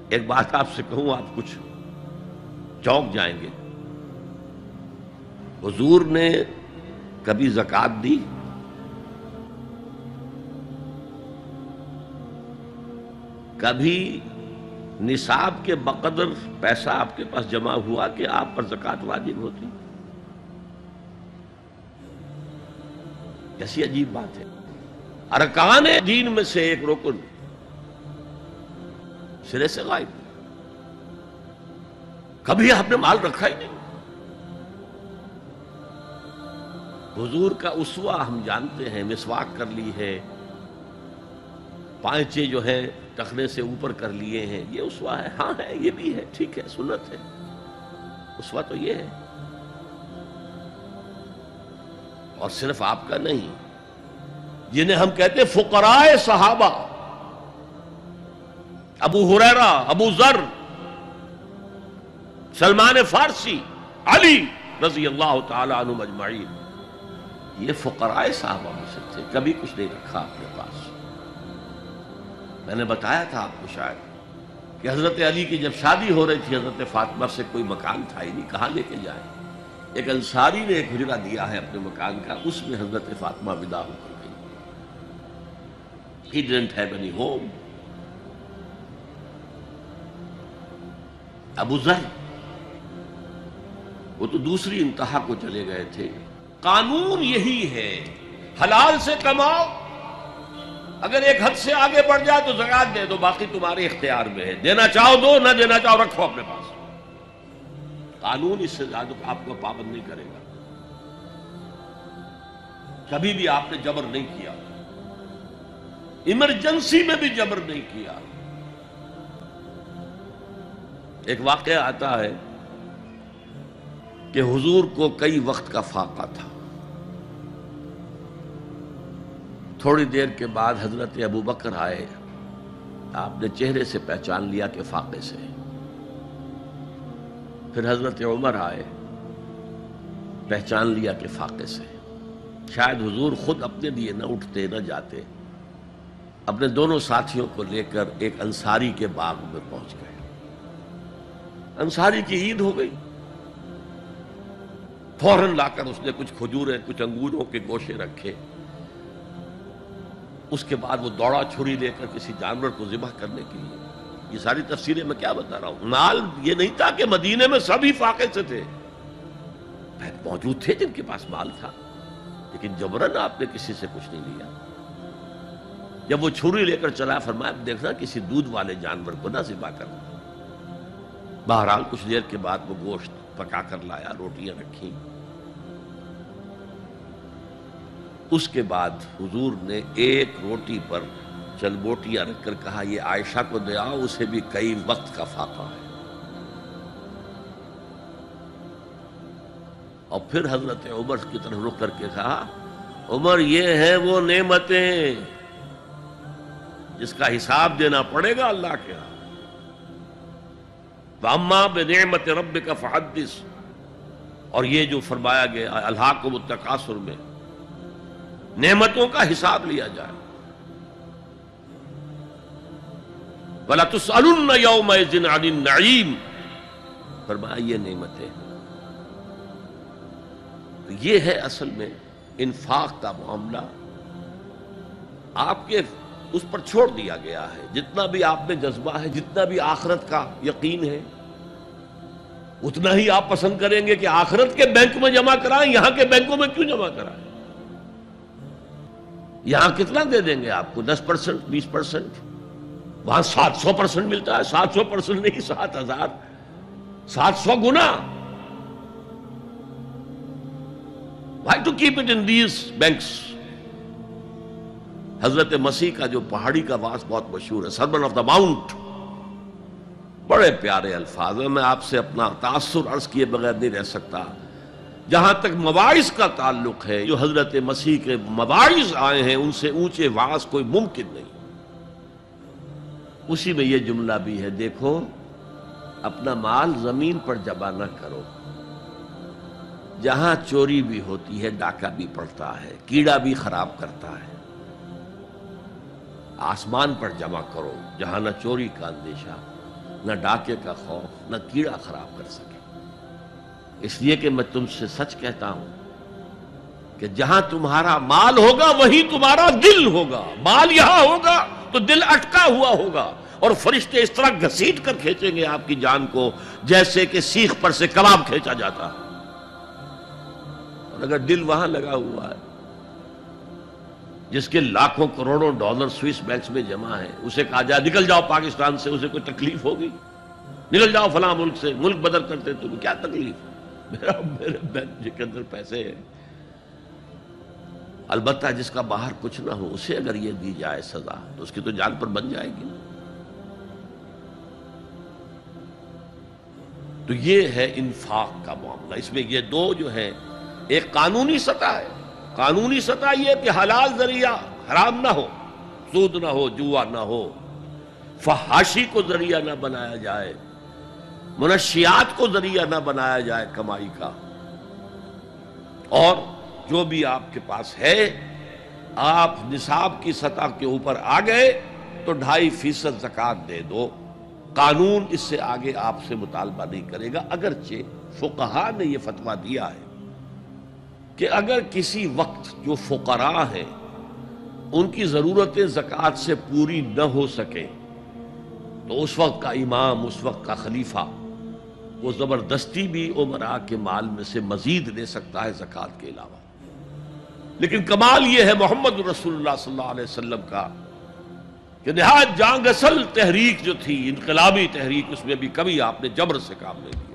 ایک بات آپ سے کہوں، آپ کچھ چونک جائیں گے. حضور نے کبھی زکوٰۃ دی؟ کبھی نصاب کے بقدر پیسہ آپ کے پاس جمع ہوا کہ آپ پر زکوٰۃ واجب ہوتی؟ کیسی عجیب بات ہے. ارکان دین میں سے ایک رکن سرے سے غائب. کبھی آپ نے مال رکھا ہی نہیں. حضور کا اسوہ ہم جانتے ہیں، مسواک کر لی ہے، پائچے جو ہیں ٹخنے سے اوپر کر لیے ہیں، یہ اسوہ ہے. ہاں ہے، یہ بھی ہے، ٹھیک ہے، سنت ہے. اسوہ تو یہ ہے. اور صرف آپ کا نہیں، جنہیں ہم کہتے ہیں فقراء صحابہ، ابو ہریرہ، ابو ذر، سلمان فارسی، علی رضی اللہ تعالی عنہم اجمعین، یہ فقراء صحابہ میں سے تھے. کبھی کچھ نہیں رکھا اپنے پاس. میں نے بتایا تھا آپ کو شاید کہ حضرت علی کی جب شادی ہو رہی تھی حضرت فاطمہ سے، کوئی مکان تھا ہی نہیں، کہاں لے کے جائیں. ایک انصاری نے ایک حجرہ دیا ہے اپنے مکان کا، اس میں حضرت فاطمہ ودا ہو کر گئی. He didn't have any home. ابو ذر وہ تو دوسری انتہا کو چلے گئے تھے. قانون یہی ہے، حلال سے کماؤ، اگر ایک حد سے آگے بڑھ جائے تو زکوٰۃ دے دو، باقی تمہارے اختیار میں ہے. دینا چاہو دو، نہ دینا چاہو رکھو اپنے پاس. قانون اس سے زیادہ آپ کو پابند نہیں کرے گا. کبھی بھی آپ نے جبر نہیں کیا، ایمرجنسی میں بھی جبر نہیں کیا. ایک واقعہ آتا ہے کہ حضور کو کئی وقت کا فاقہ تھا. تھوڑی دیر کے بعد حضرت ابو بکر آئے، آپ نے چہرے سے پہچان لیا کہ فاقے سے. پھر حضرت عمر آئے، پہچان لیا کہ فاقے سے. شاید حضور خود اپنے لیے نہ اٹھتے نہ جاتے، اپنے دونوں ساتھیوں کو لے کر ایک انصاری کے باغ میں پہنچ گئے. انصاری کی عید ہو گئی. فوراً لا کر اس نے کچھ کھجوریں، کچھ انگوروں کے گوشے رکھے. اس کے بعد وہ دوڑا چھری لے کر کسی جانور کو ذبح کرنے کے لیے. یہ ساری تفسیریں میں کیا بتا رہا ہوں. مال یہ نہیں تھا کہ مدینے میں سبھی فاقے سے تھے، موجود تھے جن کے پاس مال تھا، لیکن جبرن آپ نے کسی سے کچھ نہیں لیا. جب وہ چھری لے کر چلا، فرمایا دیکھنا کسی دودھ والے جانور کو نہ ذبح کرنا. بہرحال کچھ دیر کے بعد وہ گوشت پکا کر لایا، روٹیاں رکھیں. اس کے بعد حضور نے ایک روٹی پر چند بوٹیاں رکھ کر کہا یہ عائشہ کو دے آؤ، اسے بھی کئی وقت کا فاقہ ہے. اور پھر حضرت عمر کی طرف رخ کر کے کہا عمر یہ ہیں وہ نعمتیں جس کا حساب دینا پڑے گا اللہ کے ہاں. وَأَمَّا بِنِعْمَةِ رَبِّكَ فَحَدِّثْ، اور یہ جو فرمایا گیا الہاکم التکاثر میں نعمتوں کا حساب لیا جائے. وَلَتُسْأَلُنَّ يَوْمَئِذٍ عَنِ النَّعِيمِ، فرمایا یہ نعمتیں. تو یہ ہے اصل میں انفاق کا معاملہ. آپ کے اس پر چھوڑ دیا گیا ہے. جتنا بھی آپ میں جذبہ ہے، جتنا بھی آخرت کا یقین ہے، اتنا ہی آپ پسند کریں گے کہ آخرت کے بینک میں جمع کرائیں، یہاں کے بینکوں میں کیوں جمع کرائیں. یہاں کتنا دے دیں گے آپ کو؟ 10%، 20%. وہاں 700% ملتا ہے. 700% نہیں، 7000، 700 گنا. Why to keep it in these banks؟ حضرت مسیح کا جو پہاڑی کا واس بہت مشہور ہے، سرمن آف دا ماؤنٹ، بڑے پیارے الفاظ ہیں. میں آپ سے اپنا تاثر عرض کیے بغیر نہیں رہ سکتا. جہاں تک مواعظ کا تعلق ہے، جو حضرت مسیح کے مواعظ آئے ہیں ان سے اونچے واعظ کوئی ممکن نہیں. اسی میں یہ جملہ بھی ہے، دیکھو اپنا مال زمین پر جمع نہ کرو. جہاں چوری بھی ہوتی ہے ڈاکہ بھی پڑتا ہے، کیڑا بھی خراب کرتا ہے. آسمان پر جمع کرو جہاں نہ چوری کا اندیشہ نہ ڈاکے کا خوف، نہ کیڑا خراب کر سکے۔ اس لیے کہ میں تم سے سچ کہتا ہوں کہ جہاں تمہارا مال ہوگا وہیں تمہارا دل ہوگا۔ مال یہاں ہوگا تو دل اٹکا ہوا ہوگا، اور فرشتے اس طرح گھسیٹ کر کھینچیں گے آپ کی جان کو جیسے کہ سیخ پر سے کباب کھینچا جاتا ہے۔ اور اگر دل وہاں لگا ہوا ہے جس کے لاکھوں کروڑوں ڈالر سوئس بینکس میں جمع ہے، اسے کہا جائے نکل جاؤ پاکستان سے، اسے کوئی تکلیف ہوگی؟ نکل جاؤ فلاں ملک سے، ملک بدل کرتے تمہیں کیا تکلیف؟ میرے بینک کے اندر پیسے ہیں۔ البتہ جس کا باہر کچھ نہ ہو اسے اگر یہ دی جائے سزا تو اس کی تو جان پر بن جائے گی۔ تو یہ ہے انفاق کا معاملہ۔ اس میں یہ دو جو ہے، ایک قانونی سطح ہے، قانونی سطح یہ کہ حلال ذریعہ حرام نہ ہو، سود نہ ہو، جوا نہ ہو، فحاشی کو ذریعہ نہ بنایا جائے، منشیات کو ذریعہ نہ بنایا جائے کمائی کا، اور جو بھی آپ کے پاس ہے آپ نصاب کی سطح کے اوپر آ گئے تو 2.5% زکوٰۃ دے دو۔ قانون اس سے آگے آپ سے مطالبہ نہیں کرے گا، اگرچہ فقہاء نے یہ فتویٰ دیا ہے کہ اگر کسی وقت جو فقراء ہیں ان کی ضرورتیں زکوٰۃ سے پوری نہ ہو سکے تو اس وقت کا امام، اس وقت کا خلیفہ وہ زبردستی بھی امراء کے مال میں سے مزید لے سکتا ہے زکوٰۃ کے علاوہ۔ لیکن کمال یہ ہے محمد رسول اللہ صلی اللہ علیہ وسلم کا کہ نہایت جان گسل تحریک جو تھی، انقلابی تحریک، اس میں بھی کبھی آپ نے جبر سے کام نہیں لیا۔